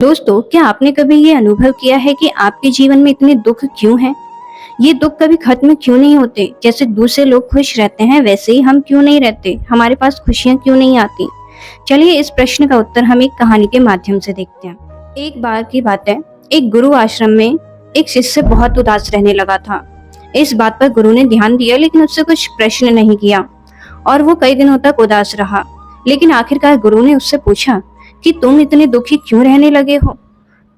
दोस्तों, क्या आपने कभी ये अनुभव किया है कि आपके जीवन में इतने दुख क्यों हैं? ये दुख कभी खत्म क्यों नहीं होते? जैसे दूसरे लोग खुश रहते हैं, वैसे ही हम क्यों नहीं रहते? हमारे पास खुशियाँ क्यों नहीं आती? चलिए इस प्रश्न का उत्तर हम एक कहानी के माध्यम से देखते हैं। एक बार की बात है, एक गुरु आश्रम में एक शिष्य बहुत उदास रहने लगा था। इस बात पर गुरु ने ध्यान दिया, लेकिन उससे कुछ प्रश्न नहीं किया और वो कई दिनों तक उदास रहा। लेकिन आखिरकार गुरु ने उससे पूछा कि तुम इतने दुखी क्यों रहने लगे हो?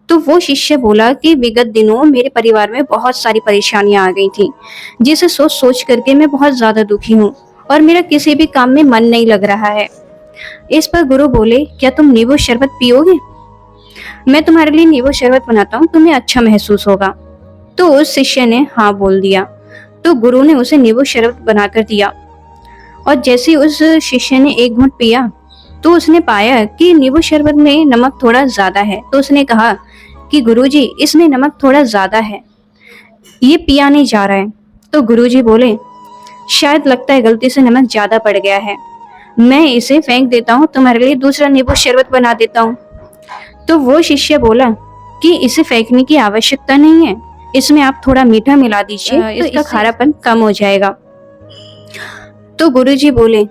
तो वो शिष्य बोला कि विगत दिनों मेरे परिवार में बहुत सारी परेशानियां आ गई थी, जिसे सोच सोच करके मैं बहुत ज्यादा दुखी हूँ और मेरा किसी भी काम में मन नहीं लग रहा है। इस पर गुरु बोले, क्या तुम नींबू शरबत पियोगे? मैं तुम्हारे लिए नींबू शरबत बनाता हूँ, तुम्हें अच्छा महसूस होगा। तो उस शिष्य ने हाँ बोल दिया। तो गुरु ने उसे नींबू शरबत बनाकर दिया और जैसे ही उस शिष्य ने एक घूंट पिया तो उसने पाया कि नींबू शरबत में नमक थोड़ा ज्यादा है। तो उसने कहा कि गुरुजी, इसमें नमक थोड़ा ज्यादा है, ये पिया नहीं जा रहा है। तो गुरुजी बोले, शायद लगता है गलती से नमक ज्यादा पड़ गया है, मैं इसे फेंक देता हूँ, तुम्हारे लिए दूसरा नींबू शरबत बना देता हूँ। तो वो शिष्य बोला कि इसे फेंकने की आवश्यकता नहीं है, इसमें आप थोड़ा मीठा मिला दीजिए तो इसका खारापन कम हो जाएगा। तो गुरुजी बोले,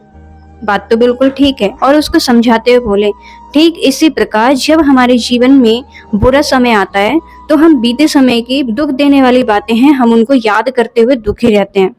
बात तो बिल्कुल ठीक है, और उसको समझाते हुए बोले, ठीक इसी प्रकार जब हमारे जीवन में बुरा समय आता है तो हम बीते समय की दुख देने वाली बातें हैं, हम उनको याद करते हुए दुखी रहते हैं,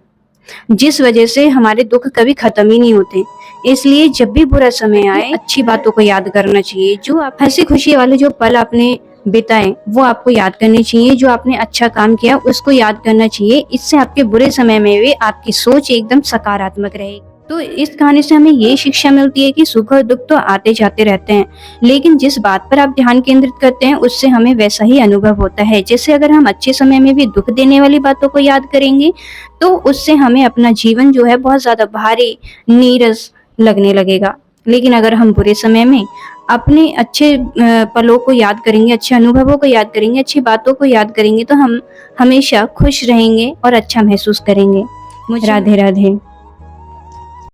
जिस वजह से हमारे दुख कभी खत्म ही नहीं होते। इसलिए जब भी बुरा समय आए, अच्छी बातों को याद करना चाहिए। जो आप हंसी खुशी वाले जो पल आपने बिताए वो आपको याद करने चाहिए, जो आपने अच्छा काम किया उसको याद करना चाहिए। इससे आपके बुरे समय में भी आपकी सोच एकदम सकारात्मक रहेगी। तो इस कहानी से हमें ये शिक्षा मिलती है कि सुख और दुख तो आते जाते रहते हैं, लेकिन जिस बात पर आप ध्यान केंद्रित करते हैं उससे हमें वैसा ही अनुभव होता है। जैसे अगर हम अच्छे समय में भी दुख देने वाली बातों को याद करेंगे तो उससे हमें अपना जीवन जो है बहुत ज्यादा भारी, नीरस लगने लगेगा। लेकिन अगर हम बुरे समय में अपने अच्छे पलों को याद करेंगे, अच्छे अनुभवों को याद करेंगे, अच्छी बातों को याद करेंगे तो हम हमेशा खुश रहेंगे और अच्छा महसूस करेंगे। राधे राधे।